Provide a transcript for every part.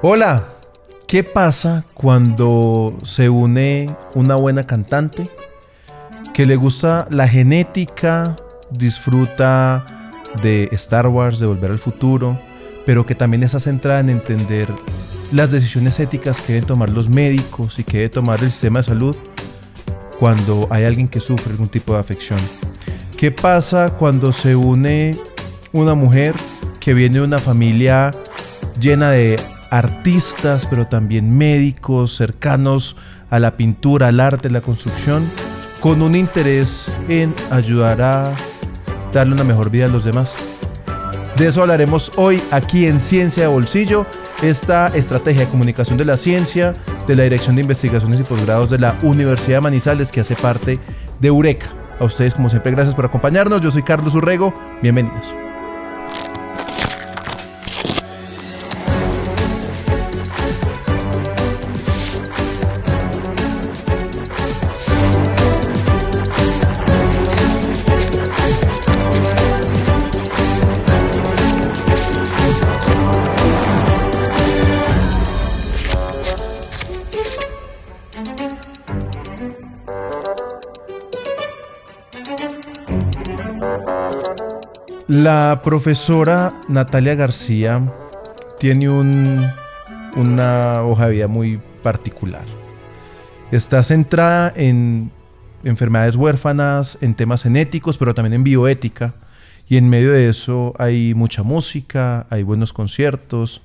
Hola, ¿qué pasa cuando se une una buena cantante que le gusta la genética, disfruta de Star Wars, de Volver al Futuro, pero que también está centrada en entender las decisiones éticas que deben tomar los médicos y que debe tomar el sistema de salud cuando hay alguien que sufre algún tipo de afección? ¿Qué pasa cuando se une una mujer que viene de una familia llena de artistas, pero también médicos cercanos a la pintura, al arte, la construcción, con un interés en ayudar a darle una mejor vida a los demás? De eso hablaremos hoy aquí en Ciencia de Bolsillo, esta estrategia de comunicación de la ciencia de la Dirección de Investigaciones y Posgrados de la Universidad de Manizales, que hace parte de Eureka. A ustedes, como siempre, gracias por acompañarnos. Yo soy Carlos Urrego. Bienvenidos. La profesora Natalia García tiene una hoja de vida muy particular. Está centrada en enfermedades huérfanas, en temas genéticos, pero también en bioética. Y en medio de eso hay mucha música, hay buenos conciertos,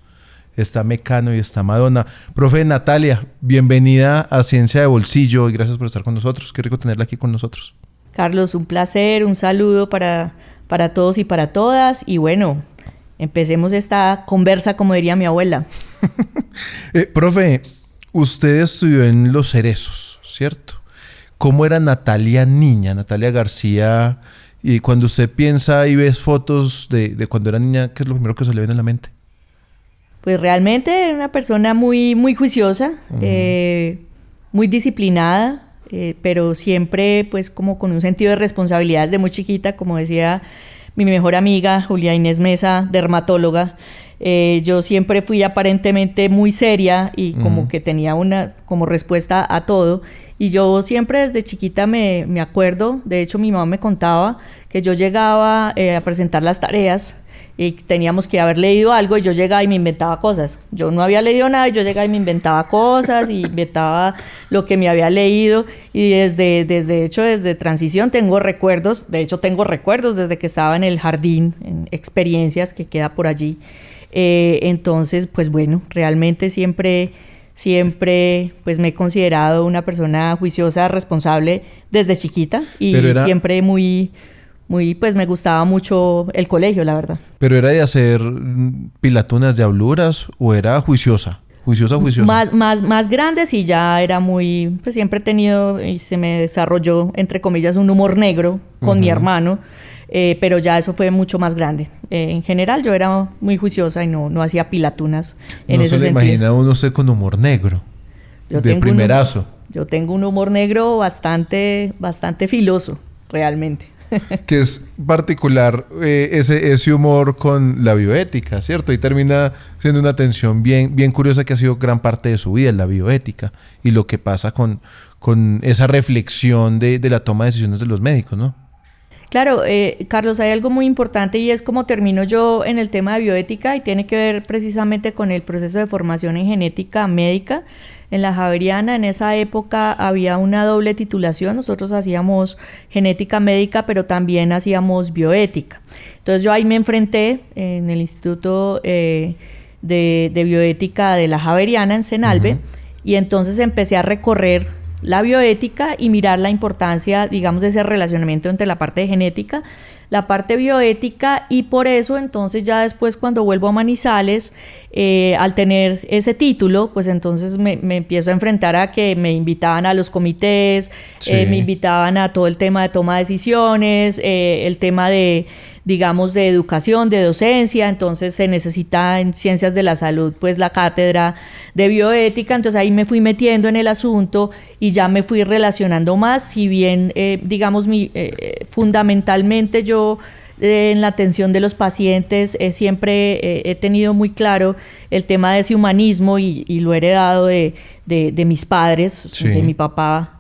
está Mecano y está Madonna. Profe Natalia, bienvenida a Ciencia de Bolsillo y gracias por estar con nosotros. Qué rico tenerla aquí con nosotros. Carlos, un placer, un saludo para todos y para todas. Y bueno, empecemos esta conversa, como diría mi abuela. Profe, usted estudió en Los Cerezos, ¿cierto? ¿Cómo era Natalia niña, Natalia García? Y cuando usted piensa y ve fotos de cuando era niña, ¿qué es lo primero que se le viene a la mente? Pues realmente era una persona muy, muy juiciosa, muy disciplinada, pero siempre pues como con un sentido de responsabilidad desde muy chiquita, como decía mi mejor amiga Julia Inés Mesa, dermatóloga. Yo siempre fui aparentemente muy seria y como que tenía una como respuesta a todo, y yo siempre desde chiquita me acuerdo, de hecho mi mamá me contaba que yo llegaba a presentar las tareas y teníamos que haber leído algo y yo llegaba y me inventaba cosas. Yo no había leído nada y yo llegaba y me inventaba cosas y inventaba lo que me había leído, y desde transición tengo recuerdos desde que estaba en el jardín, en experiencias que queda por allí. Entonces, pues bueno, realmente siempre pues me he considerado una persona juiciosa, responsable desde chiquita, y siempre muy, pues me gustaba mucho el colegio, la verdad. ¿Pero era de hacer pilatunas, diabluras, o era juiciosa? Juiciosa. Más grande, sí, ya era muy, pues siempre he tenido, y se me desarrolló, entre comillas, un humor negro con mi hermano, pero ya eso fue mucho más grande. En general yo era muy juiciosa y no hacía pilatunas en ese sentido. ¿No se le imagina uno usted con humor negro? De primerazo. Yo tengo un humor negro bastante filoso, realmente. Que es particular ese humor con la bioética, ¿cierto? Y termina siendo una tensión bien curiosa que ha sido gran parte de su vida, la bioética, y lo que pasa con esa reflexión de la toma de decisiones de los médicos, ¿no? Claro, Carlos, hay algo muy importante, y es cómo termino yo en el tema de bioética, y tiene que ver precisamente con el proceso de formación en genética médica. En la Javeriana, en esa época, había una doble titulación. Nosotros hacíamos genética médica, pero también hacíamos bioética. Entonces yo ahí me enfrenté en el Instituto de Bioética de la Javeriana en Senalbe, y entonces empecé a recorrer la bioética y mirar la importancia, digamos, de ese relacionamiento entre la parte de genética, la parte bioética, y por eso entonces ya después, cuando vuelvo a Manizales, al tener ese título, pues entonces me empiezo a enfrentar a que me invitaban a los comités, sí. Me invitaban a todo el tema de toma de decisiones, el tema de, digamos, de educación, de docencia. Entonces se necesita en ciencias de la salud pues la cátedra de bioética. Entonces ahí me fui metiendo en el asunto y ya me fui relacionando más, si bien digamos fundamentalmente yo en la atención de los pacientes. Siempre he tenido muy claro el tema de ese humanismo y lo he heredado de mis padres, Sí. de mi papá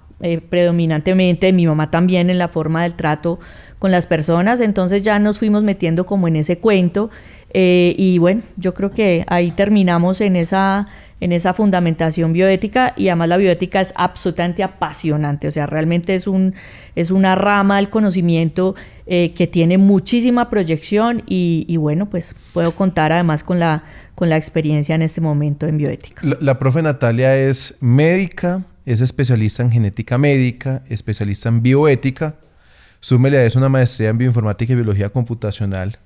predominantemente, de mi mamá también, en la forma del trato con las personas. Entonces ya nos fuimos metiendo como en ese cuento, y bueno, yo creo que ahí terminamos en esa fundamentación bioética, y además la bioética es absolutamente apasionante. O sea, realmente es una rama del conocimiento que tiene muchísima proyección, y bueno, pues puedo contar además con la experiencia en este momento en bioética. La profe Natalia es médica, es especialista en genética médica, especialista en bioética. Súmele a eso una maestría en bioinformática y biología computacional.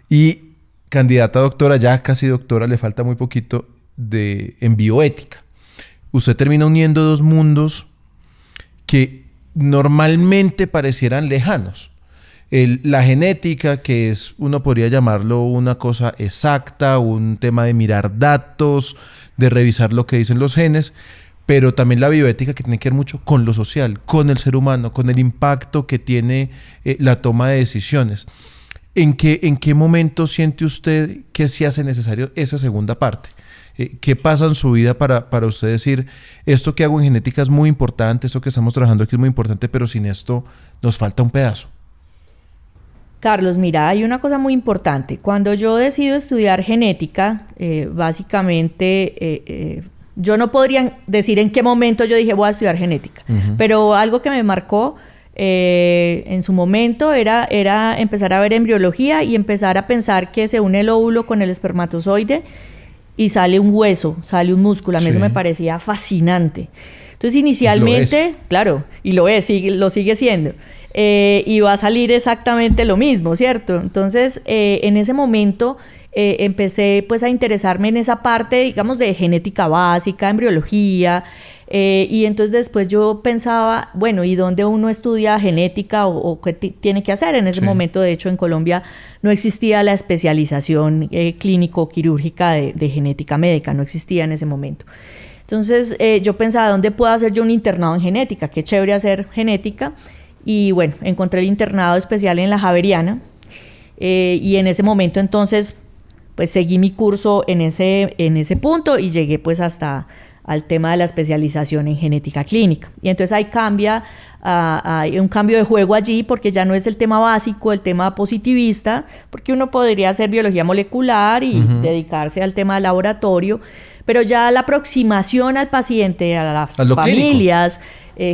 Y candidata a doctora, ya casi doctora, le falta muy poquito en bioética. Usted termina uniendo dos mundos que normalmente parecieran lejanos. La genética, que uno podría llamarlo una cosa exacta, un tema de mirar datos, de revisar lo que dicen los genes, pero también la bioética, que tiene que ver mucho con lo social, con el ser humano, con el impacto que tiene la toma de decisiones. ¿En qué momento siente usted que se hace necesario esa segunda parte? ¿Qué pasa en su vida para usted decir, esto que hago en genética es muy importante, esto que estamos trabajando aquí es muy importante, pero sin esto nos falta un pedazo? Carlos, mira, hay una cosa muy importante. Cuando yo decido estudiar genética, básicamente yo no podría decir en qué momento yo dije voy a estudiar genética, pero algo que me marcó en su momento era empezar a ver embriología y empezar a pensar que se une el óvulo con el espermatozoide y sale un hueso, sale un músculo. A mí eso me parecía fascinante. Entonces inicialmente, claro, y lo sigue siendo. Y va a salir exactamente lo mismo, ¿cierto? Entonces, en ese momento empecé pues a interesarme en esa parte, digamos, de genética básica, embriología, y entonces después yo pensaba, bueno, ¿y dónde uno estudia genética o qué tiene que hacer? En ese momento, de hecho, en Colombia no existía la especialización clínico-quirúrgica de genética médica, no existía en ese momento. Entonces, yo pensaba, ¿dónde puedo hacer yo un internado en genética? Qué chévere hacer genética. Y bueno, encontré el internado especial en la Javeriana, y en ese momento entonces pues seguí mi curso en ese punto y llegué pues hasta al tema de la especialización en genética clínica. Y entonces ahí hay un cambio de juego allí, porque ya no es el tema básico, el tema positivista, porque uno podría hacer biología molecular y dedicarse al tema del laboratorio, pero ya la aproximación al paciente, a las familias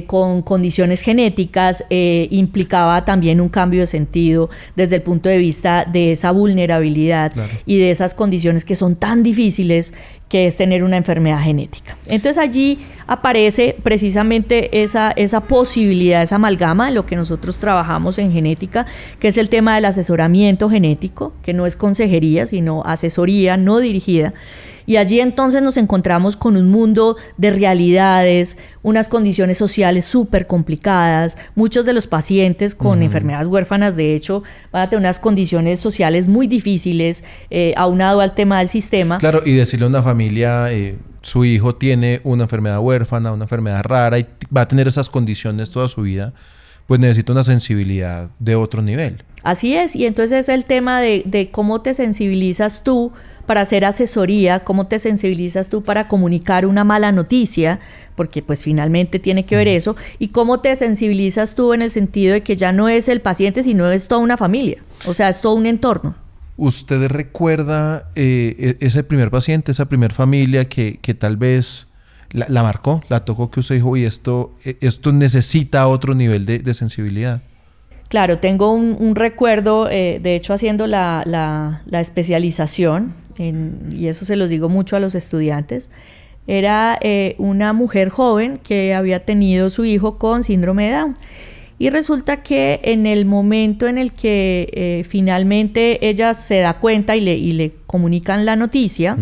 con condiciones genéticas, implicaba también un cambio de sentido desde el punto de vista de esa vulnerabilidad, claro, y de esas condiciones que son tan difíciles, que es tener una enfermedad genética. Entonces allí aparece precisamente esa posibilidad, esa amalgama de lo que nosotros trabajamos en genética, que es el tema del asesoramiento genético, que no es consejería, sino asesoría no dirigida. Y allí entonces nos encontramos con un mundo de realidades, unas condiciones sociales súper complicadas. Muchos de los pacientes con enfermedades huérfanas, de hecho, van a tener unas condiciones sociales muy difíciles, aunado al tema del sistema. Claro, y decirle a una familia, su hijo tiene una enfermedad huérfana, una enfermedad rara, y va a tener esas condiciones toda su vida, pues necesita una sensibilidad de otro nivel. Así es, y entonces es el tema de cómo te sensibilizas tú para hacer asesoría, cómo te sensibilizas tú para comunicar una mala noticia, porque pues finalmente tiene que ver eso, y cómo te sensibilizas tú en el sentido de que ya no es el paciente, sino es toda una familia, o sea, es todo un entorno. ¿Usted recuerda ese primer paciente, esa primer familia que tal vez la marcó, la tocó, que usted dijo, y esto necesita otro nivel de sensibilidad? Claro, tengo un recuerdo, de hecho haciendo la especialización, y eso se los digo mucho a los estudiantes. Era una mujer joven que había tenido su hijo con síndrome de Down. Y resulta que en el momento en el que finalmente ella se da cuenta y le comunican la noticia,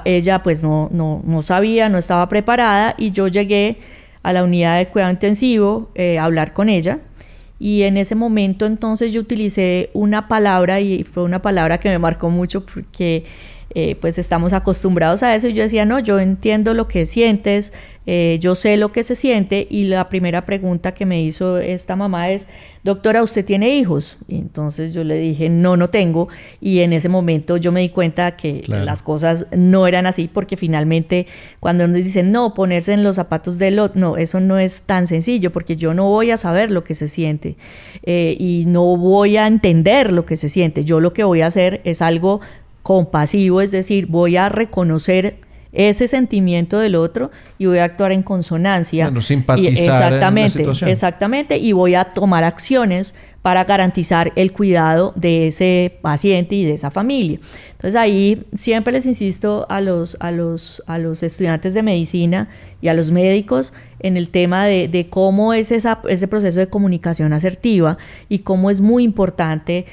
ella pues no sabía, no estaba preparada, y yo llegué a la unidad de cuidado intensivo a hablar con ella. Y en ese momento entonces yo utilicé una palabra, y fue una palabra que me marcó mucho, porque pues estamos acostumbrados a eso, y yo decía, no, yo entiendo lo que sientes, yo sé lo que se siente, y la primera pregunta que me hizo esta mamá es, doctora, ¿usted tiene hijos? Y entonces yo le dije, no, no tengo, y en ese momento yo me di cuenta que las cosas no eran así, porque finalmente cuando nos dicen, no, ponerse en los zapatos del otro, no, eso no es tan sencillo, porque yo no voy a saber lo que se siente, y no voy a entender lo que se siente. Yo lo que voy a hacer es algo compasivo, es decir, voy a reconocer ese sentimiento del otro y voy a actuar en consonancia. Bueno, simpatizar en la situación. Exactamente, y voy a tomar acciones para garantizar el cuidado de ese paciente y de esa familia. Entonces ahí siempre les insisto a los estudiantes de medicina y a los médicos en el tema de cómo es ese proceso de comunicación asertiva, y cómo es muy importante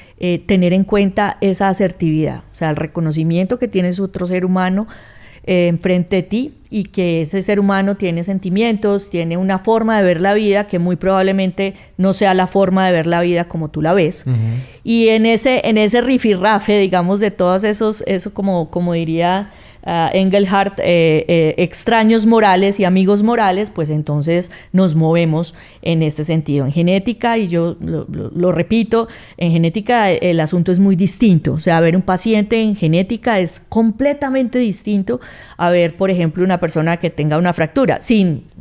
tener en cuenta esa asertividad, o sea, el reconocimiento que tiene su otro ser humano enfrente de ti, y que ese ser humano tiene sentimientos, tiene una forma de ver la vida que muy probablemente no sea la forma de ver la vida como tú la ves. Uh-huh. Y en ese rifirrafe, digamos, de todos eso como diría Engelhardt, extraños morales y amigos morales, pues entonces nos movemos en este sentido. En genética, y yo lo repito, en genética el asunto es muy distinto. O sea, ver un paciente en genética es completamente distinto a ver, por ejemplo, una persona que tenga una fractura.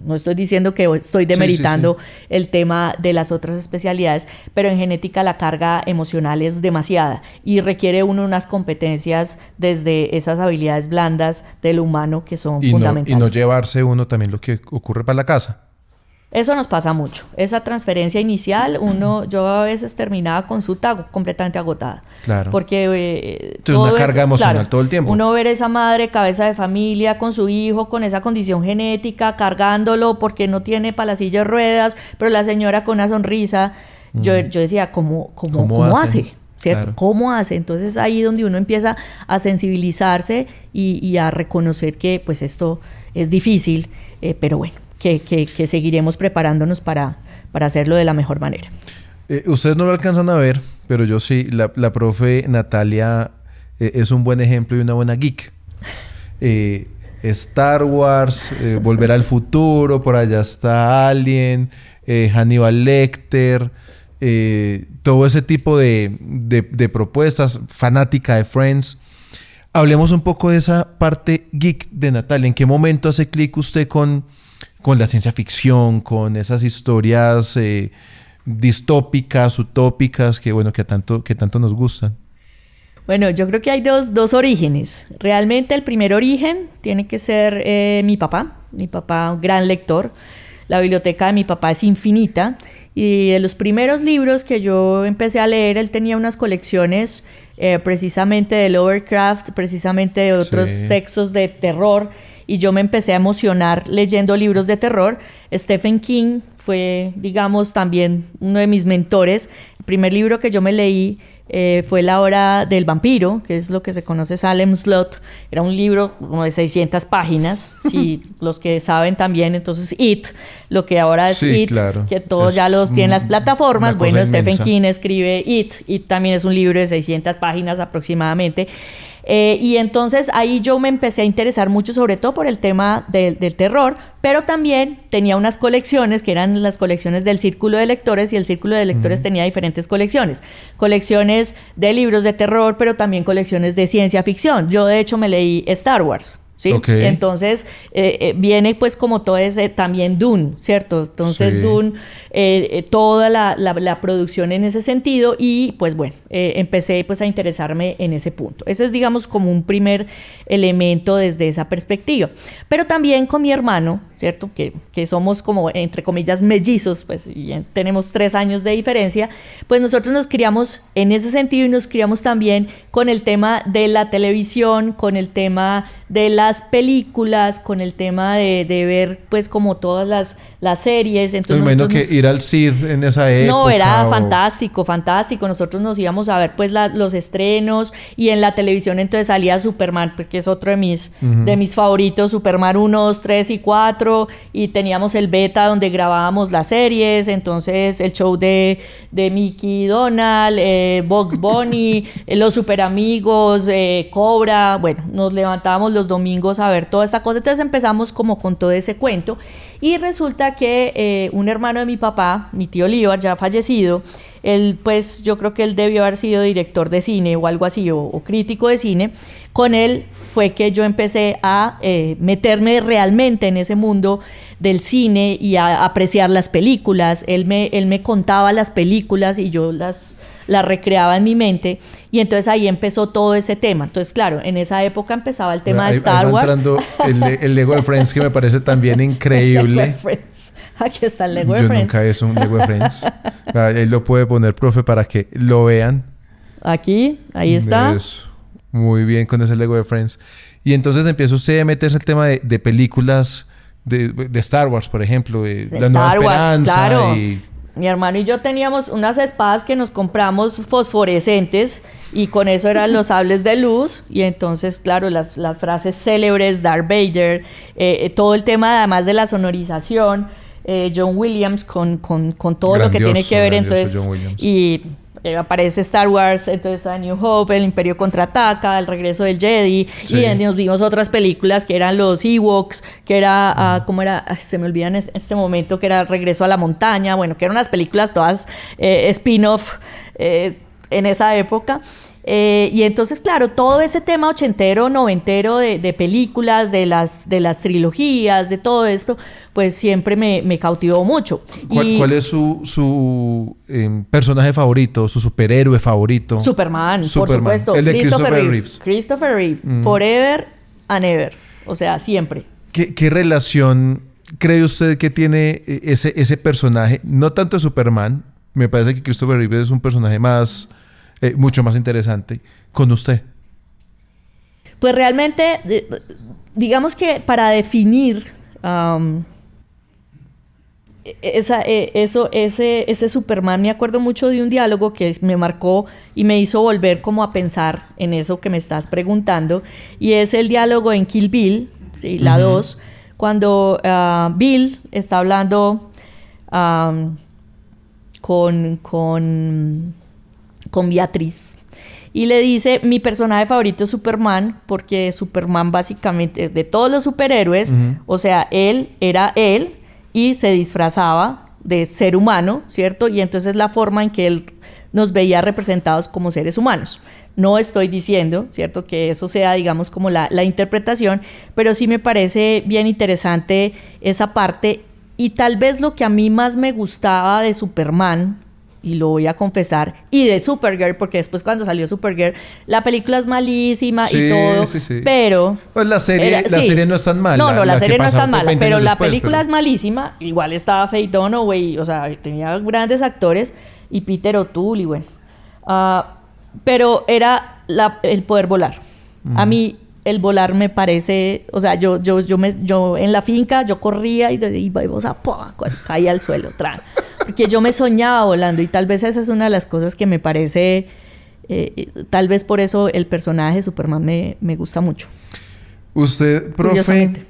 No estoy diciendo que estoy demeritando el tema de las otras especialidades, pero en genética la carga emocional es demasiada y requiere unas competencias desde esas habilidades blandas del humano que son fundamentales. Y no llevarse uno también lo que ocurre para la casa. Eso nos pasa mucho. Esa transferencia inicial, yo a veces terminaba consulta completamente agotada. Claro. Porque una carga emocional todo el tiempo. Uno ver esa madre, cabeza de familia, con su hijo, con esa condición genética, cargándolo porque no tiene para la silla de ruedas, pero la señora con una sonrisa. Yo decía, ¿cómo hace? ¿Cierto? Claro. ¿Cómo hace? Entonces ahí donde uno empieza a sensibilizarse y a reconocer que pues esto es difícil, pero bueno, que seguiremos preparándonos para hacerlo de la mejor manera. Ustedes no lo alcanzan a ver, pero yo sí. La profe Natalia es un buen ejemplo y una buena geek. Star Wars, Volver al Futuro, por allá está Alien, Hannibal Lecter, todo ese tipo de propuestas, fanática de Friends. Hablemos un poco de esa parte geek de Natalia. ¿En qué momento hace clic usted con la ciencia ficción, con esas historias distópicas, utópicas, que tanto nos gustan? Bueno, yo creo que hay dos orígenes. Realmente el primer origen tiene que ser mi papá, un gran lector. La biblioteca de mi papá es infinita, y de los primeros libros que yo empecé a leer, él tenía unas colecciones precisamente de Lovecraft, precisamente de otros textos de terror, y yo me empecé a emocionar leyendo libros de terror. Stephen King fue, digamos, también uno de mis mentores. El primer libro que yo me leí fue La Hora del Vampiro, que es lo que se conoce Salem Slot. Era un libro como de 600 páginas, si los que saben también. Entonces It, lo que ahora es It, claro, que todos ya los tienen las plataformas. Bueno, Stephen King escribe It también es un libro de 600 páginas aproximadamente. Y entonces ahí yo me empecé a interesar mucho, sobre todo por el tema del terror, pero también tenía unas colecciones que eran las colecciones del Círculo de Lectores, y el Círculo de Lectores tenía diferentes colecciones de libros de terror, pero también colecciones de ciencia ficción. Yo de hecho me leí Star Wars, ¿sí? Okay. Entonces viene pues como todo ese, también Dune, ¿cierto? Entonces Dune, toda la producción en ese sentido, y pues bueno, empecé pues a interesarme en ese punto. Ese es, digamos, como un primer elemento desde esa perspectiva. Pero también con mi hermano, ¿cierto? Que somos como, entre comillas, mellizos, pues, y tenemos 3 años de diferencia, pues nosotros nos criamos en ese sentido, y nos criamos también con el tema de la televisión, con el tema de las películas, con el tema de ver pues como todas las series. Entonces me imagino que ir al CID en esa época. No, era fantástico, fantástico. Nosotros nos íbamos a ver pues los estrenos, y en la televisión entonces salía Superman, pues, que es otro de mis favoritos, Superman 1, 2, 3 y 4, y teníamos el beta donde grabábamos las series, entonces el show de Mickey y Donald, Bugs Bunny, los Super Amigos, Cobra. Bueno, nos levantábamos los domingos a ver toda esta cosa, entonces empezamos como con todo ese cuento. Y resulta que un hermano de mi papá, mi tío Líbar, ya fallecido, él, pues yo creo que él debió haber sido director de cine o algo así, o crítico de cine. Con él fue que yo empecé a meterme realmente en ese mundo del cine y a apreciar las películas. Él me contaba las películas y yo las recreaba en mi mente, y entonces ahí empezó todo ese tema. Entonces, claro, en esa época empezaba el tema de Star ahí va Wars. entrando el Lego de Friends, que me parece también increíble. Aquí está el Lego de Friends. Yo nunca he hecho un Lego de Friends. Ahí lo puede poner, profe, para que lo vean. Aquí, ahí está. Eso. Muy bien con ese Lego de Friends. Y entonces empieza usted a meterse el tema de películas de Star Wars, por ejemplo, de La Nueva Esperanza. Claro. Y... Mi hermano y yo teníamos unas espadas que nos compramos fosforescentes, y con eso eran los sables de luz. Y entonces, claro, las frases célebres, Darth Vader, todo el tema además de la sonorización, John Williams con todo lo que tiene que ver. Entonces, y aparece Star Wars, entonces A New Hope, El Imperio Contraataca, El Regreso del Jedi, sí. Y nos vimos otras películas que eran los Ewoks, que era, ¿cómo era? Ay, se me olvida en este momento, que era Regreso a la Montaña, bueno, que eran unas películas todas spin-off en esa época. Y entonces, claro, todo ese tema ochentero, noventero de películas, de las trilogías, de todo esto, pues siempre me cautivó mucho. ¿Cuál es su personaje favorito, su superhéroe favorito? Superman, por supuesto. El de Christopher Reeves. Christopher Reeves, forever and ever, o sea, siempre. ¿Qué relación cree usted que tiene ese personaje? No tanto de Superman, me parece que Christopher Reeves es un personaje mucho más interesante con usted. Pues realmente, digamos que para definir ese Superman, me acuerdo mucho de un diálogo que me marcó y me hizo volver como a pensar en eso que me estás preguntando, y es el diálogo en Kill Bill, ¿sí? La 2, cuando Bill está hablando con Beatriz, y le dice: mi personaje favorito es Superman, porque Superman básicamente de todos los superhéroes, o sea, él era él y se disfrazaba de ser humano, ¿cierto? Y entonces la forma en que él nos veía representados como seres humanos. No estoy diciendo, ¿cierto?, que eso sea, digamos, como la interpretación, pero sí me parece bien interesante esa parte. Y tal vez lo que a mí más me gustaba de Superman, y lo voy a confesar, y de Supergirl, porque después cuando salió Supergirl, la película es malísima, sí, y todo, sí. Pero... Pues la serie no es tan mala. No, la serie no es tan mala, pero la película es malísima. Igual estaba Faye Dunaway, o sea, tenía grandes actores, y Peter O'Toole, y bueno. Pero era el poder volar. A mí el volar me parece... O sea, yo en la finca, yo corría y íbamos a... caía al suelo, porque yo me soñaba volando, y tal vez esa es una de las cosas que me parece, tal vez por eso el personaje de Superman me gusta mucho. Usted, profe,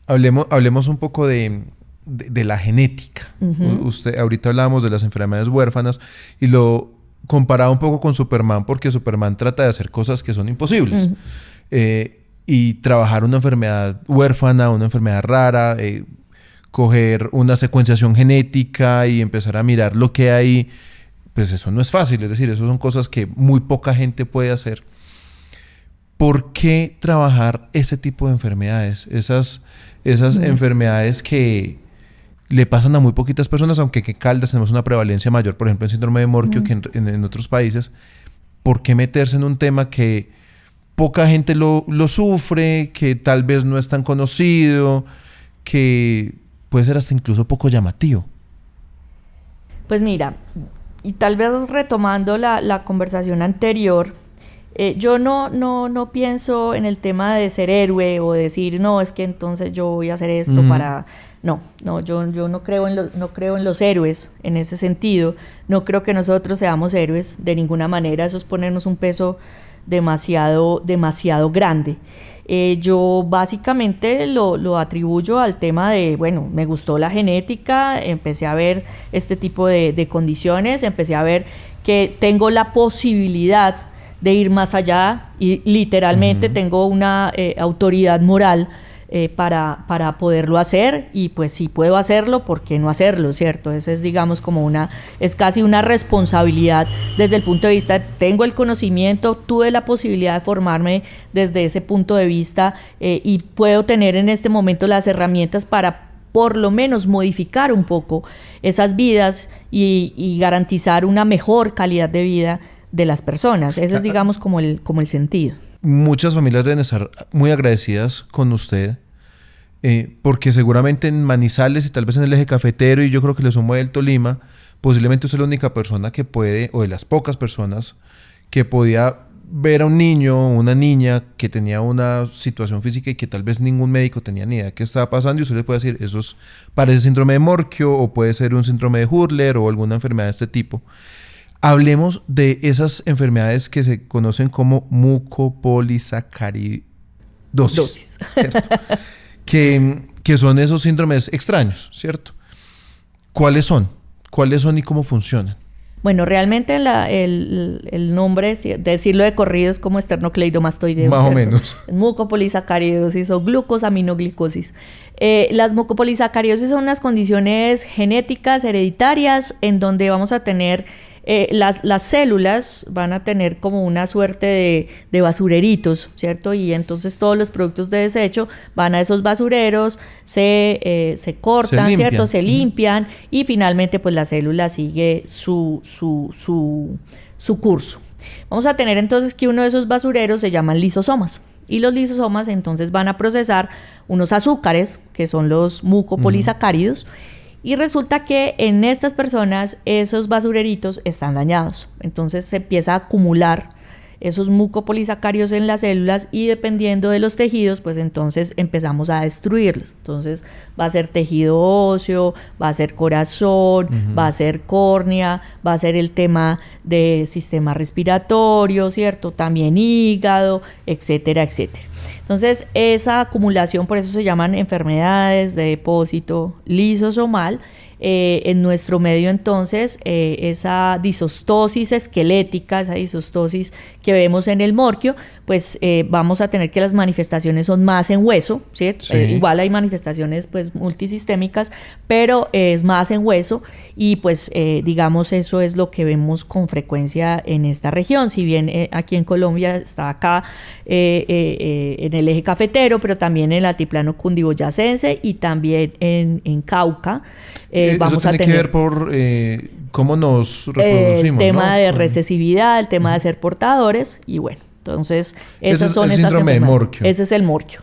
hablemos un poco de la genética. Usted, ahorita hablábamos de las enfermedades huérfanas y lo comparaba un poco con Superman, porque Superman trata de hacer cosas que son imposibles. Y trabajar una enfermedad huérfana, una enfermedad rara, coger una secuenciación genética y empezar a mirar lo que hay, pues eso no es fácil. Es decir, eso son cosas que muy poca gente puede hacer. ¿Por qué trabajar ese tipo de enfermedades? Esas enfermedades que le pasan a muy poquitas personas, aunque en Caldas tenemos una prevalencia mayor, por ejemplo, en síndrome de Morquio que en otros países. ¿Por qué meterse en un tema que poca gente lo sufre, que tal vez no es tan conocido, que puede ser hasta incluso poco llamativo? Pues mira, y tal vez retomando la conversación anterior, Yo no pienso en el tema de ser héroe o decir, no, es que entonces yo voy a hacer esto para... No, yo no creo no creo en los héroes en ese sentido. No creo que nosotros seamos héroes de ninguna manera. Eso es ponernos un peso demasiado grande. Yo básicamente lo atribuyo al tema de, bueno, me gustó la genética, empecé a ver este tipo de condiciones, empecé a ver que tengo la posibilidad de ir más allá y literalmente tengo una autoridad moral para poderlo hacer, y pues si puedo hacerlo, ¿por qué no hacerlo? ¿Cierto? Esa es, digamos, es casi una responsabilidad desde el punto de vista, tengo el conocimiento, tuve la posibilidad de formarme desde ese punto de vista, y puedo tener en este momento las herramientas para por lo menos modificar un poco esas vidas y garantizar una mejor calidad de vida de las personas. Ese es, digamos, como el sentido. Muchas familias deben estar muy agradecidas con usted, porque seguramente en Manizales y tal vez en el eje cafetero, y yo creo que le sumo el Tolima, posiblemente usted es la única persona que puede, o de las pocas personas que podía ver a un niño o una niña que tenía una situación física y que tal vez ningún médico tenía ni idea qué estaba pasando, y usted le puede decir, parece síndrome de Morquio, o puede ser un síndrome de Hurler o alguna enfermedad de este tipo. Hablemos de esas enfermedades que se conocen como mucopolisacaridosis, ¿cierto? que son esos síndromes extraños, ¿cierto? ¿Cuáles son? ¿Cuáles son y cómo funcionan? Bueno, realmente el nombre, decirlo de corrido, es como esternocleidomastoideo. Más o menos. Mucopolisacaridosis o glucosaminoglicosis. Las mucopolisacaridosis son unas condiciones genéticas hereditarias en donde vamos a tener las células van a tener como una suerte de basureritos, ¿cierto? Y entonces todos los productos de desecho van a esos basureros, se cortan, ¿cierto? Se limpian, y finalmente pues la célula sigue su curso. Vamos a tener entonces que uno de esos basureros se llaman lisosomas. Y los lisosomas entonces van a procesar unos azúcares, que son los mucopolisacáridos, y resulta que en estas personas esos basureritos están dañados. Entonces se empieza a acumular esos mucopolisacáridos en las células, y dependiendo de los tejidos, pues entonces empezamos a destruirlos. Entonces va a ser tejido óseo, va a ser corazón, va a ser córnea, va a ser el tema de sistema respiratorio, ¿cierto? También hígado, etcétera, etcétera. Entonces esa acumulación, por eso se llaman enfermedades de depósito lisosomal. En nuestro medio entonces esa disostosis esquelética, esa disostosis que vemos en el morquio, pues vamos a tener que las manifestaciones son más en hueso, ¿cierto? Sí. Igual hay manifestaciones pues multisistémicas, pero es más en hueso, y pues digamos eso es lo que vemos con frecuencia en esta región. Si bien aquí en Colombia está acá en el eje cafetero, pero también en el altiplano cundiboyacense y también en Cauca. Vamos a tener que ver por cómo nos reproducimos, el tema, ¿no?, de recesividad, el tema de ser portadores, y bueno, entonces esas son esas síndrome de Morquio. Ese es el Morquio.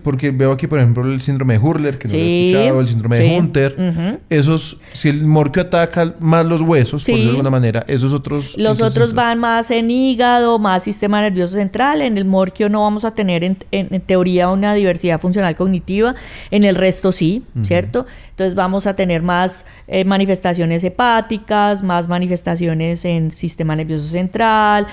Porque veo aquí, por ejemplo, el síndrome de Hurler, que no lo he escuchado, el síndrome de Hunter. Esos, si el Morquio ataca más los huesos, por decirlo de alguna manera, esos otros... Los otros van más en hígado, más sistema nervioso central. En el Morquio no vamos a tener en teoría una diversidad funcional cognitiva. En el resto sí, ¿cierto? Entonces vamos a tener más manifestaciones hepáticas, más manifestaciones en sistema nervioso central,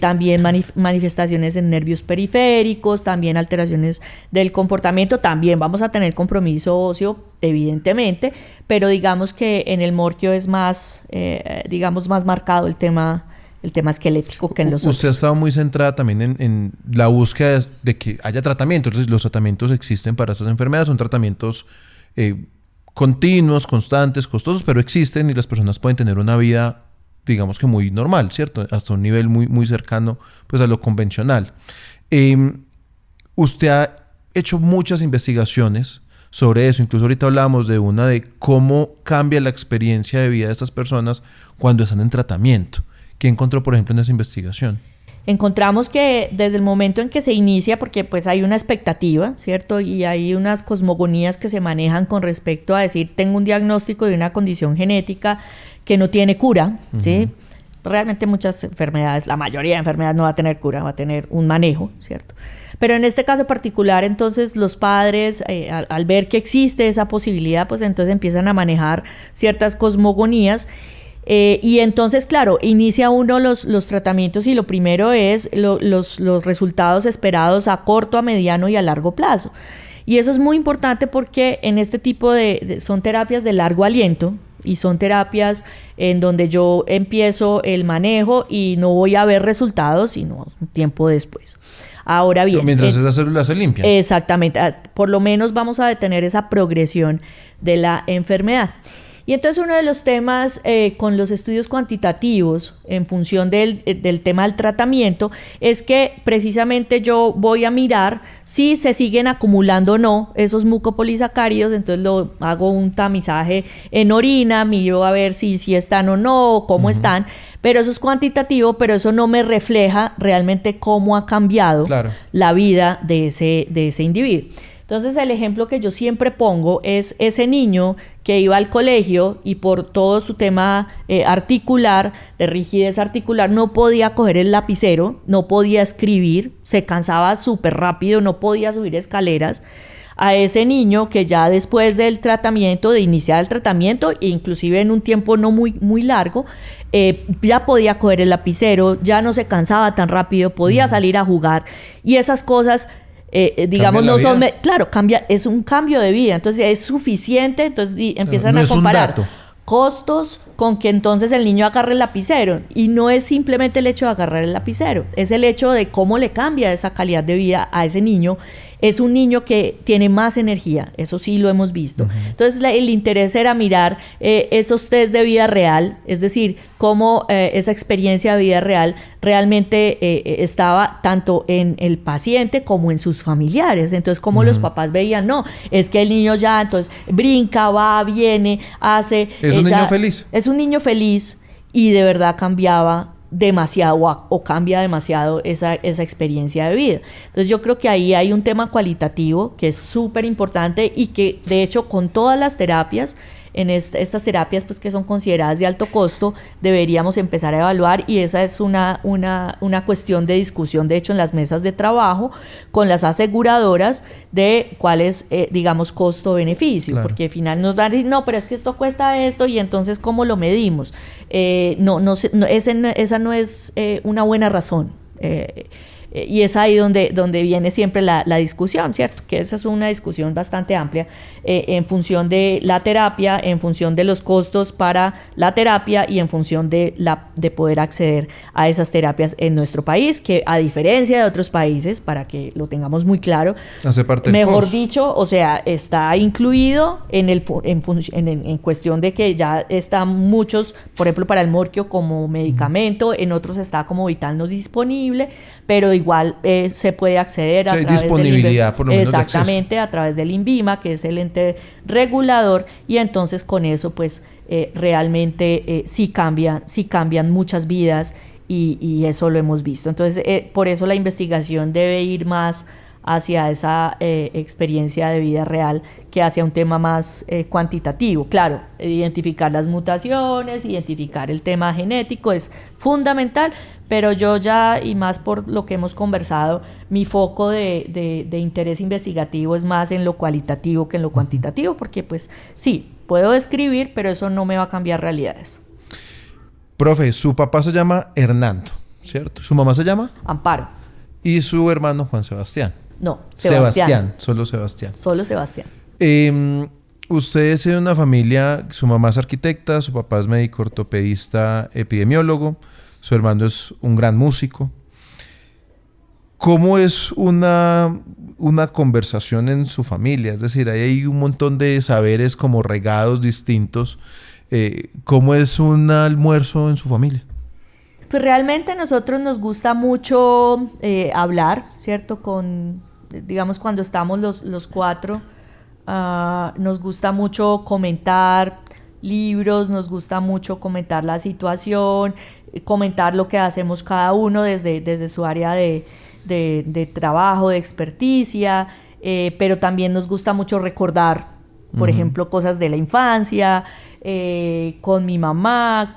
también manifestaciones en nervios periféricos, también alteraciones del comportamiento. También vamos a tener compromiso óseo, evidentemente, pero digamos que en el Morquio es más, más marcado el tema esquelético que en los otros. Usted ha estado muy centrada también en la búsqueda de que haya tratamientos. Entonces, los tratamientos existen para estas enfermedades, son tratamientos continuos, constantes, costosos, pero existen, y las personas pueden tener una vida, digamos que muy normal, ¿cierto? Hasta un nivel muy, muy cercano pues a lo convencional. Usted ha hecho muchas investigaciones sobre eso. Incluso ahorita hablábamos de una de cómo cambia la experiencia de vida de estas personas cuando están en tratamiento. ¿Qué encontró, por ejemplo, en esa investigación? Encontramos que desde el momento en que se inicia, porque pues hay una expectativa, ¿cierto? Y hay unas cosmogonías que se manejan con respecto a decir, tengo un diagnóstico de una condición genética que no tiene cura, ¿sí? realmente muchas enfermedades, la mayoría de enfermedades no va a tener cura, va a tener un manejo, ¿cierto? Pero en este caso particular, entonces los padres, al ver que existe esa posibilidad, pues entonces empiezan a manejar ciertas cosmogonías. Y entonces, claro, inicia uno los tratamientos y lo primero es los resultados esperados a corto, a mediano y a largo plazo. Y eso es muy importante porque en este tipo son terapias de largo aliento y son terapias en donde yo empiezo el manejo y no voy a ver resultados sino un tiempo después. Ahora bien, mientras esas células se limpian. Exactamente, por lo menos vamos a detener esa progresión de la enfermedad. Y entonces uno de los temas con los estudios cuantitativos en función del tema del tratamiento es que precisamente yo voy a mirar si se siguen acumulando o no esos mucopolisacáridos, entonces hago un tamizaje en orina, miro a ver si están o no, cómo están, pero eso es cuantitativo, pero eso no me refleja realmente cómo ha cambiado la vida de ese individuo. Entonces el ejemplo que yo siempre pongo es ese niño que iba al colegio y por todo su tema articular, de rigidez articular, no podía coger el lapicero, no podía escribir, se cansaba súper rápido, no podía subir escaleras. A ese niño que ya después del tratamiento, de iniciar el tratamiento, e inclusive en un tiempo no muy largo, ya podía coger el lapicero, ya no se cansaba tan rápido, podía salir a jugar y esas cosas... digamos, no son... Claro, es un cambio de vida, entonces es suficiente, entonces empiezan a comparar costos con que entonces el niño agarre el lapicero, y no es simplemente el hecho de agarrar el lapicero, es el hecho de cómo le cambia esa calidad de vida a ese niño. Es un niño que tiene más energía, eso sí lo hemos visto. Entonces el interés era mirar esos test de vida real, es decir, cómo esa experiencia de vida real realmente estaba tanto en el paciente como en sus familiares. Entonces cómo los papás veían, no, es que el niño ya entonces brinca, va, viene, hace... Es un niño feliz. Es un niño feliz y de verdad cambiaba demasiado o cambia demasiado esa experiencia de vida. Entonces yo creo que ahí hay un tema cualitativo que es súper importante y que de hecho con todas las terapias, en estas terapias pues que son consideradas de alto costo, deberíamos empezar a evaluar, y esa es una cuestión de discusión de hecho en las mesas de trabajo con las aseguradoras de cuál es digamos costo-beneficio, porque al final nos dan, no, pero es que esto cuesta esto y entonces ¿cómo lo medimos? Esa no es una buena razón. Y es ahí donde viene siempre la discusión, ¿cierto? Que esa es una discusión bastante amplia en función de la terapia, en función de los costos para la terapia y en función de poder acceder a esas terapias en nuestro país, que a diferencia de otros países, para que lo tengamos muy claro, hace parte mejor dicho, o sea, está incluido en cuestión de que ya están muchos, por ejemplo, para el morquio como medicamento, en otros está como vital no disponible, pero igual se puede acceder a través disponibilidad, por lo menos, exactamente, a través del INVIMA, que es el ente regulador, y entonces con eso pues realmente sí cambian muchas vidas y eso lo hemos visto. Entonces por eso la investigación debe ir más hacia esa experiencia de vida real que hacia un tema más cuantitativo. Claro, identificar las mutaciones, identificar el tema genético es fundamental, pero yo ya, y más por lo que hemos conversado, mi foco de interés investigativo es más en lo cualitativo que en lo cuantitativo, porque pues sí, puedo describir, pero eso no me va a cambiar realidades. Profe, su papá se llama Hernando, ¿cierto? ¿Su mamá se llama? Amparo. ¿Y su hermano Juan Sebastián? No, Sebastián. Solo Sebastián. Solo Sebastián. Usted es de una familia, su mamá es arquitecta, su papá es médico ortopedista, epidemiólogo, su hermano es un gran músico. ¿Cómo es una conversación en su familia? Es decir, ahí hay un montón de saberes como regados distintos. ¿Cómo es un almuerzo en su familia? Pues realmente a nosotros nos gusta mucho hablar, ¿cierto? Digamos, cuando estamos los cuatro, nos gusta mucho comentar libros, nos gusta mucho comentar la situación, comentar lo que hacemos cada uno desde su área de trabajo, de experticia, pero también nos gusta mucho recordar, por ejemplo, cosas de la infancia, con mi mamá,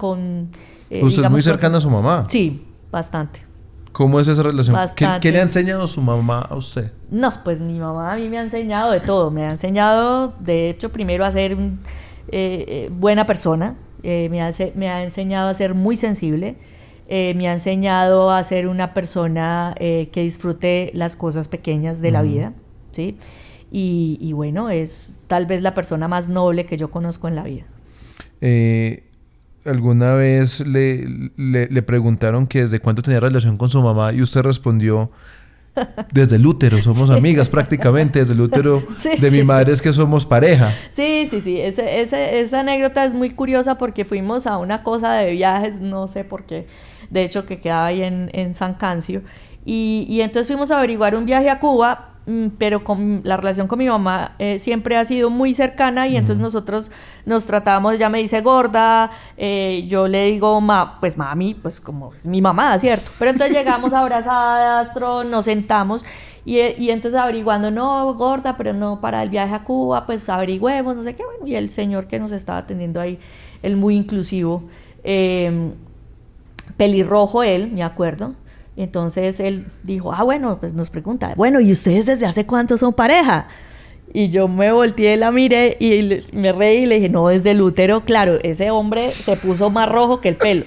¿Usted es muy cercana a su mamá? Sí, bastante. ¿Cómo es esa relación? Bastante. ¿Qué le ha enseñado su mamá a usted? No, pues mi mamá a mí me ha enseñado de todo. Me ha enseñado, de hecho, primero a ser buena persona. Me ha enseñado a ser muy sensible. Me ha enseñado a ser una persona que disfrute las cosas pequeñas de la vida, ¿sí? Y bueno, es tal vez la persona más noble que yo conozco en la vida. ¿Alguna vez le preguntaron que desde cuánto tenía relación con su mamá y usted respondió desde el útero, somos amigas prácticamente, desde el útero de mi madre es que somos pareja? Sí. Esa anécdota es muy curiosa porque fuimos a una cosa de viajes, no sé por qué, de hecho que quedaba ahí en San Cancio, y entonces fuimos a averiguar un viaje a Cuba, pero la relación con mi mamá siempre ha sido muy cercana y entonces nosotros nos tratábamos, ella me dice gorda, yo le digo pues mami, pues como es mi mamá, ¿cierto? Pero entonces llegamos abrazadas, nos sentamos y entonces averiguando, no, gorda, pero no para el viaje a Cuba, pues averigüemos, no sé qué, bueno, y el señor que nos estaba atendiendo ahí, él muy inclusivo, pelirrojo él, me acuerdo. Entonces él dijo, bueno, pues nos pregunta, bueno, ¿y ustedes desde hace cuánto son pareja? Y yo me volteé, la miré y me reí y le dije, no, desde el útero. Claro, ese hombre se puso más rojo que el pelo.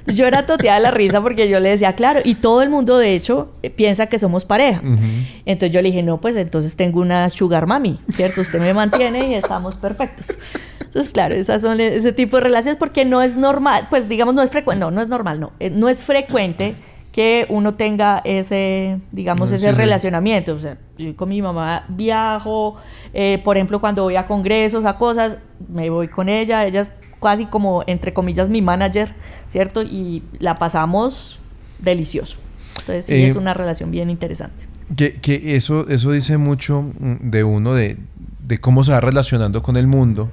Yo era toteada de la risa porque yo le decía, claro, y todo el mundo de hecho piensa que somos pareja. Entonces yo le dije, no, pues entonces tengo una sugar mami, ¿cierto? Usted me mantiene y estamos perfectos. Entonces, claro, esas son ese tipo de relaciones porque no es normal, pues digamos, no es frecuente, no es normal, no es frecuente que uno tenga ese, digamos, ese relacionamiento. O sea, yo con mi mamá viajo, por ejemplo, cuando voy a congresos, a cosas, me voy con ella es casi como, entre comillas, mi manager, ¿cierto? Y la pasamos delicioso. Entonces, sí, es una relación bien interesante. Que eso dice mucho de uno, de cómo se va relacionando con el mundo,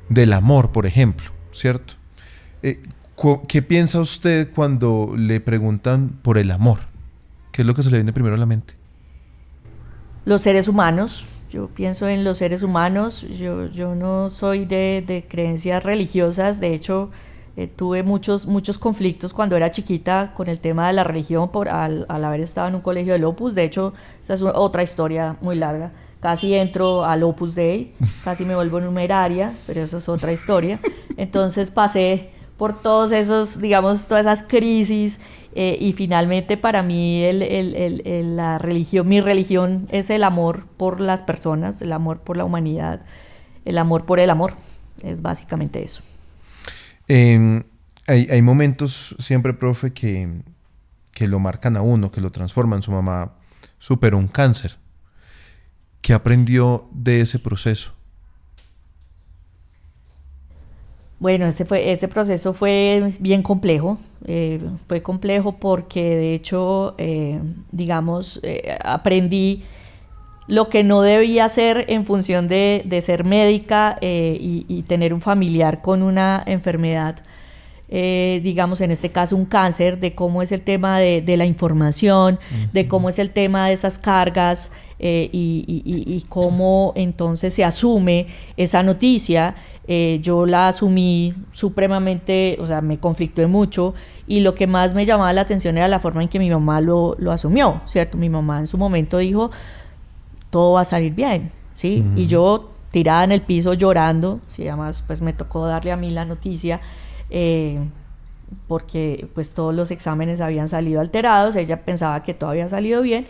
del amor, por ejemplo, ¿cierto? ¿Qué piensa usted cuando le preguntan por el amor? ¿Qué es lo que se le viene primero a la mente? Los seres humanos. Yo pienso en los seres humanos. Yo no soy de creencias religiosas. De hecho, tuve muchos conflictos cuando era chiquita con el tema de la religión al haber estado en un colegio del Opus. De hecho, esta es otra historia muy larga. Casi entro al Opus Dei, casi me vuelvo numeraria, pero eso es otra historia. Entonces pasé por todos esos, digamos, todas esas crisis y finalmente para mí la religión, mi religión es el amor por las personas, el amor por la humanidad, el amor por el amor, es básicamente eso. Hay momentos siempre, profe, que lo marcan a uno, que lo transforman. Su mamá superó un cáncer. ¿Qué aprendió de ese proceso? Bueno, ese proceso fue bien complejo. Fue complejo porque de hecho, digamos, aprendí lo que no debía hacer en función de ser médica y tener un familiar con una enfermedad, digamos en este caso un cáncer, de cómo es el tema de la información, de cómo es el tema de esas cargas y cómo entonces se asume esa noticia. Yo la asumí supremamente, o sea, me conflictué mucho y lo que más me llamaba la atención era la forma en que mi mamá lo asumió, ¿cierto? Mi mamá en su momento dijo, todo va a salir bien, ¿sí? Y yo tirada en el piso llorando, ¿sí? Además pues me tocó darle a mí la noticia porque pues todos los exámenes habían salido alterados, ella pensaba que todo había salido bien.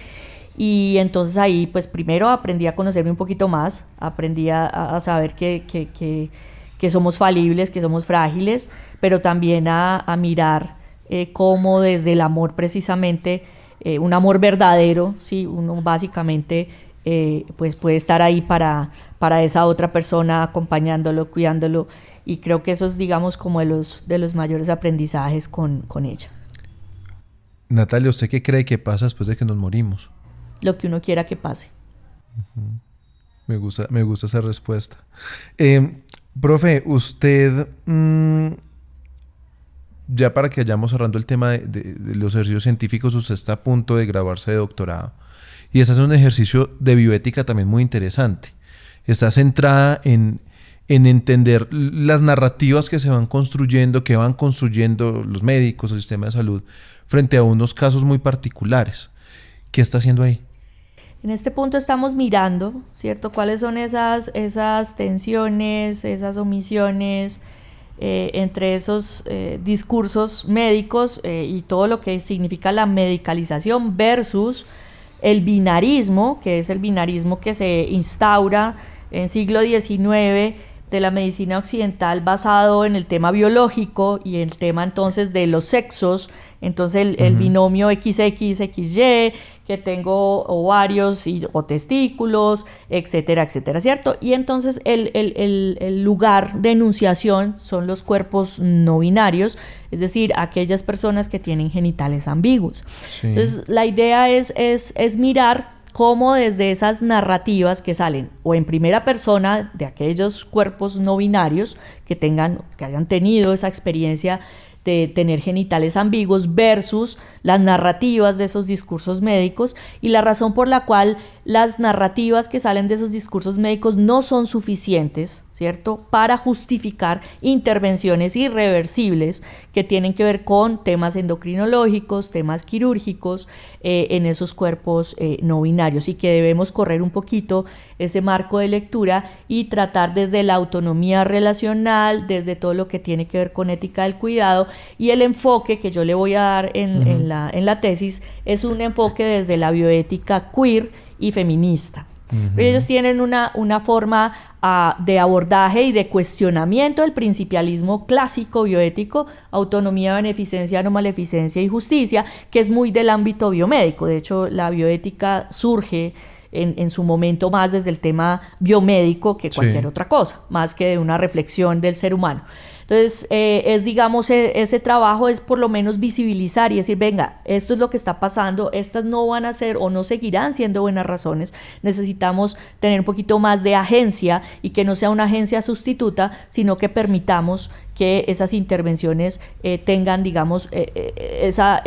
Y entonces ahí, pues primero aprendí a conocerme un poquito más, aprendí a saber que somos falibles, que somos frágiles, pero también a mirar cómo desde el amor precisamente, un amor verdadero, ¿sí? Uno básicamente pues puede estar ahí para esa otra persona, acompañándolo, cuidándolo, y creo que eso es, digamos, como de los mayores aprendizajes con ella. Natalia, ¿usted qué cree que pasa después de que nos morimos? Lo que uno quiera que pase. Me gusta esa respuesta. Profe, usted, ya para que vayamos cerrando el tema de los ejercicios científicos, usted está a punto de graduarse de doctorado. Y está haciendo un ejercicio de bioética también muy interesante. Está centrada en en entender las narrativas que se van construyendo, que van construyendo los médicos, el sistema de salud, frente a unos casos muy particulares. ¿Qué está haciendo ahí? En este punto estamos mirando, ¿cierto? ¿Cuáles son esas tensiones, esas omisiones entre esos discursos médicos y todo lo que significa la medicalización versus el binarismo, que es el binarismo que se instaura en siglo XIX de la medicina occidental basado en el tema biológico y el tema entonces de los sexos, entonces el binomio XXXY, que tengo ovarios o testículos, etcétera, etcétera, ¿cierto? Y entonces el lugar de enunciación son los cuerpos no binarios, es decir, aquellas personas que tienen genitales ambiguos. Sí. Entonces la idea es mirar cómo desde esas narrativas que salen o en primera persona de aquellos cuerpos no binarios que hayan tenido esa experiencia de tener genitales ambiguos versus las narrativas de esos discursos médicos, y la razón por la cual las narrativas que salen de esos discursos médicos no son suficientes, ¿cierto?, para justificar intervenciones irreversibles que tienen que ver con temas endocrinológicos, temas quirúrgicos en esos cuerpos no binarios, y que debemos correr un poquito ese marco de lectura y tratar desde la autonomía relacional, desde todo lo que tiene que ver con ética del cuidado, y el enfoque que yo le voy a dar en la tesis es un enfoque desde la bioética queer y feminista. Pero ellos tienen una forma de abordaje y de cuestionamiento del principialismo clásico bioético, autonomía, beneficencia, no maleficencia y justicia, que es muy del ámbito biomédico. De hecho, la bioética surge en su momento más desde el tema biomédico que cualquier otra cosa, más que de una reflexión del ser humano. Entonces, ese trabajo es por lo menos visibilizar y decir, venga, esto es lo que está pasando, estas no van a ser o no seguirán siendo buenas razones, necesitamos tener un poquito más de agencia y que no sea una agencia sustituta, sino que permitamos que esas intervenciones tengan, digamos, esa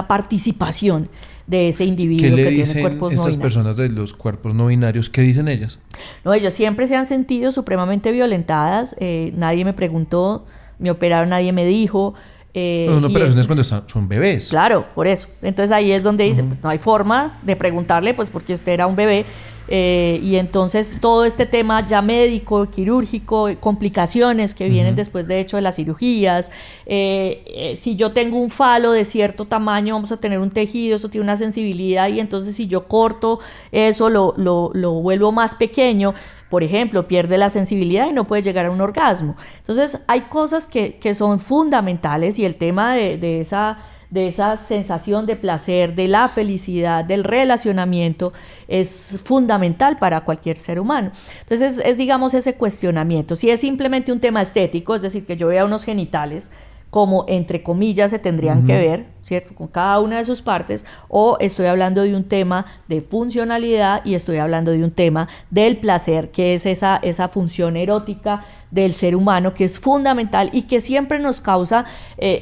participación de ese individuo que tiene cuerpos no binarios. ¿Qué le dicen estas personas de los cuerpos no binarios? ¿Qué dicen ellas? No, ellas siempre se han sentido supremamente violentadas. Nadie me preguntó, me operaron, nadie me dijo. Son operaciones cuando son bebés. Claro, por eso. Entonces ahí es donde dice, pues no hay forma de preguntarle, pues porque usted era un bebé. Y entonces todo este tema ya médico, quirúrgico, complicaciones que vienen después de hecho de las cirugías, si yo tengo un falo de cierto tamaño vamos a tener un tejido, eso tiene una sensibilidad, y entonces si yo corto eso lo vuelvo más pequeño, por ejemplo, pierde la sensibilidad y no puede llegar a un orgasmo. Entonces hay cosas que son fundamentales, y el tema de esa sensación de placer, de la felicidad, del relacionamiento, es fundamental para cualquier ser humano. Entonces es digamos ese cuestionamiento. Si es simplemente un tema estético, es decir, que yo vea unos genitales como entre comillas se tendrían que ver, ¿cierto?, con cada una de sus partes, o estoy hablando de un tema de funcionalidad y estoy hablando de un tema del placer, que es esa función erótica del ser humano, que es fundamental y que siempre nos causa,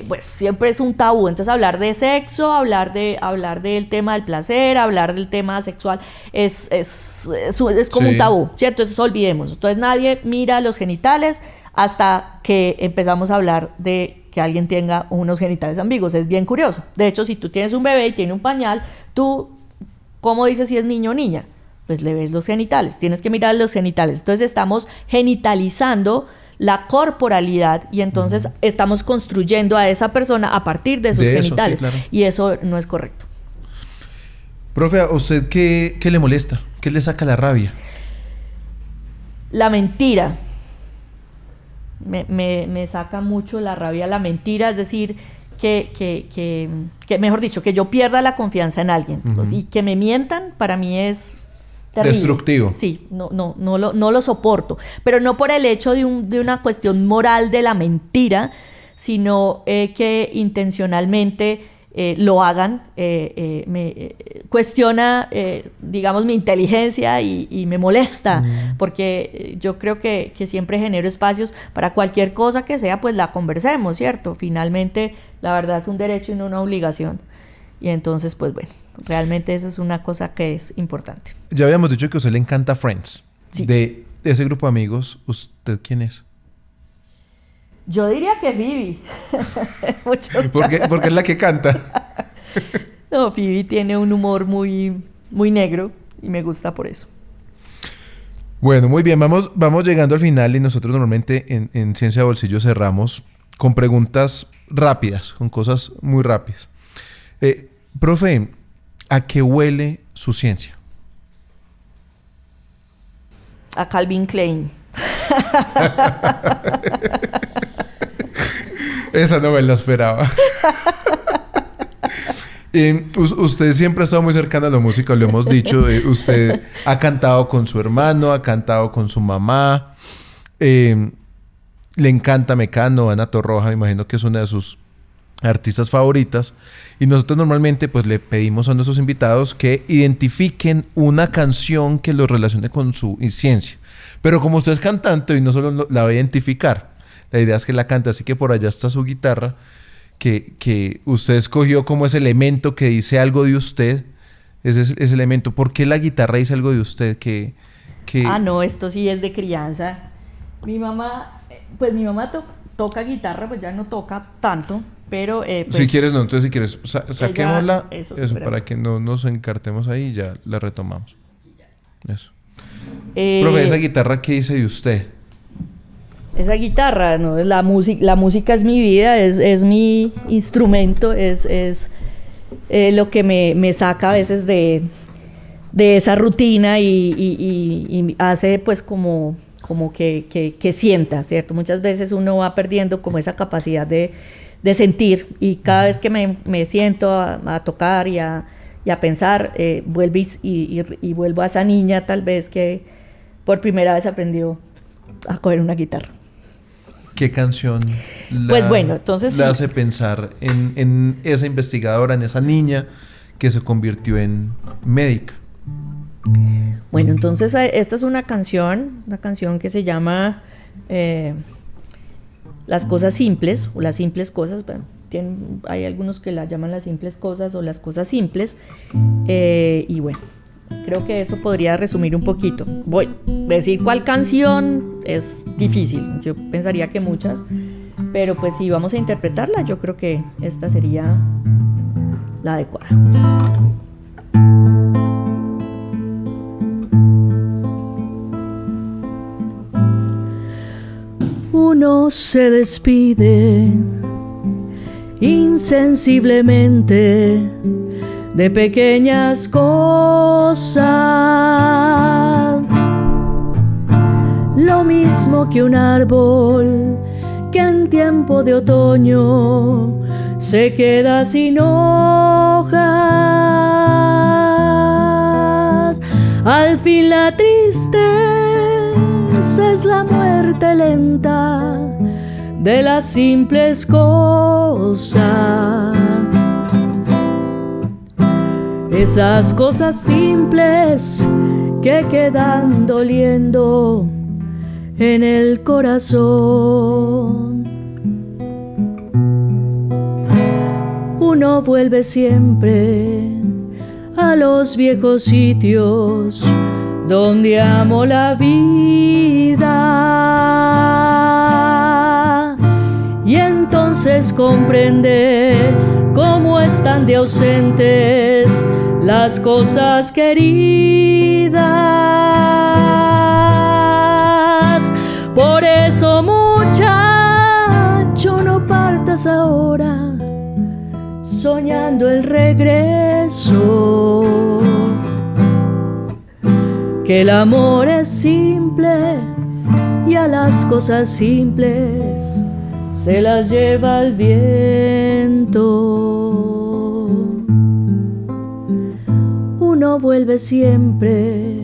pues siempre es un tabú. Entonces hablar de sexo, hablar del tema del placer, hablar del tema sexual es como un tabú, ¿cierto? Entonces olvidemos. Entonces nadie mira los genitales hasta que empezamos a hablar de que alguien tenga unos genitales ambiguos. Es bien curioso. De hecho, si tú tienes un bebé y tiene un pañal, tú, ¿cómo dices si es niño o niña? Pues le ves los genitales, tienes que mirar los genitales. Entonces estamos genitalizando la corporalidad y entonces estamos construyendo a esa persona a partir de sus genitales. Sí, claro. Y eso no es correcto. Profe, ¿a usted qué le molesta? ¿Qué le saca la rabia? La mentira. Me saca mucho la rabia la mentira, es decir, que mejor dicho, que yo pierda la confianza en alguien y que me mientan, para mí es terrible. Destructivo. Sí, no lo soporto, pero no por el hecho de una cuestión moral de la mentira, sino que intencionalmente lo hagan, me cuestiona, digamos, mi inteligencia y me molesta, porque yo creo que siempre genero espacios para cualquier cosa que sea, pues la conversemos, ¿cierto? Finalmente, la verdad es un derecho y no una obligación. Y entonces, pues bueno, realmente esa es una cosa que es importante. Ya habíamos dicho que a usted le encanta Friends. Sí. De ese grupo de amigos, ¿usted quién es? Yo diría que Phoebe. Porque es la que canta. No, Phoebe tiene un humor muy, muy negro y me gusta por eso. Bueno, muy bien, vamos llegando al final y nosotros normalmente en Ciencia de Bolsillo cerramos con preguntas rápidas, con cosas muy rápidas. Profe, ¿a qué huele su ciencia? A Calvin Klein. Esa no me la esperaba. Usted siempre ha estado muy cercana a la música, lo hemos dicho. Usted ha cantado con su hermano, ha cantado con su mamá. Le encanta Mecano, Ana Torroja, me imagino que es una de sus artistas favoritas. Y nosotros normalmente pues le pedimos a nuestros invitados que identifiquen una canción que los relacione con su ciencia. Pero como usted es cantante y no solo la va a identificar, la idea es que la cante, así que por allá está su guitarra, que usted escogió como ese elemento que dice algo de usted, ese elemento. ¿Por qué la guitarra dice algo de usted? No, esto sí es de crianza. Mi mamá toca guitarra, pues ya no toca tanto, pero... pues, si quieres, no, entonces si quieres, saquémosla, eso para que no nos encartemos ahí y ya la retomamos. Eso. Profe, ¿esa guitarra qué dice de usted? Esa guitarra, ¿no? La música es mi vida, es mi instrumento, es lo que me saca a veces de esa rutina y hace pues como que sienta, ¿cierto? Muchas veces uno va perdiendo como esa capacidad de sentir y cada vez que me siento a tocar y a pensar, vuelvo y vuelvo a esa niña tal vez que por primera vez aprendió a coger una guitarra. ¿Qué canción entonces la hace pensar en esa investigadora, en esa niña que se convirtió en médica? Bueno, entonces esta es una canción que se llama Las cosas simples o las simples cosas. Bueno, hay algunos que la llaman las simples cosas o las cosas simples. Y bueno, creo que eso podría resumir un poquito. Voy a decir cuál canción es difícil. Yo pensaría que muchas, pero pues si vamos a interpretarla, yo creo que esta sería la adecuada. Uno se despide insensiblemente de pequeñas cosas, lo mismo que un árbol que en tiempo de otoño se queda sin hojas. Al fin la tristeza es la muerte lenta de las simples cosas. Esas cosas simples que quedan doliendo en el corazón. Uno vuelve siempre a los viejos sitios donde amo la vida y entonces comprende cómo están de ausentes las cosas queridas. Por eso, muchacho, no partas ahora soñando el regreso, que el amor es simple y a las cosas simples se las lleva el viento. Uno vuelve siempre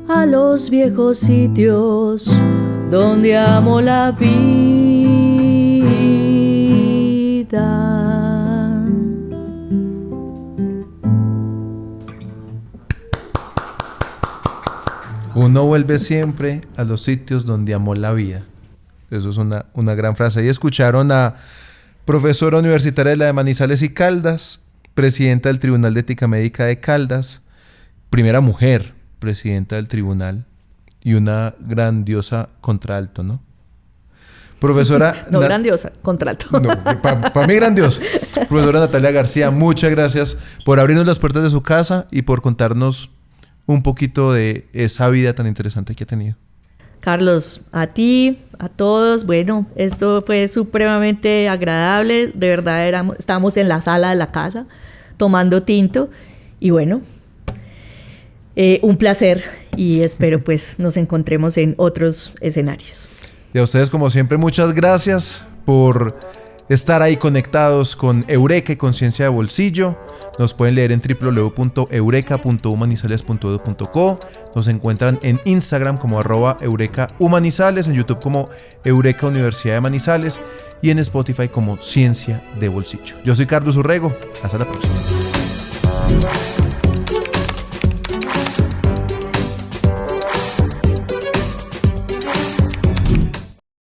a los viejos sitios donde amo la vida. Uno vuelve siempre a los sitios donde amó la vida. Eso es una gran frase. Ahí escucharon a profesora universitaria de la de Manizales y Caldas, presidenta del Tribunal de Ética Médica de Caldas, primera mujer presidenta del tribunal, y una grandiosa contralto, ¿no? Profesora... No, grandiosa, contralto. No, para mí grandioso. Profesora Natalia García, muchas gracias por abrirnos las puertas de su casa y por contarnos un poquito de esa vida tan interesante que ha tenido. Carlos, a ti, a todos, bueno, esto fue supremamente agradable, de verdad estábamos en la sala de la casa tomando tinto y bueno, un placer y espero pues nos encontremos en otros escenarios. Y a ustedes como siempre muchas gracias por estar ahí conectados con Eureka y Conciencia de Bolsillo. Nos pueden leer en www.eureka.humanizales.edu.co. Nos encuentran en Instagram como @EurekaHumanizales, en YouTube como Eureka Universidad de Manizales y en Spotify como Ciencia de Bolsillo. Yo soy Carlos Urrego. Hasta la próxima.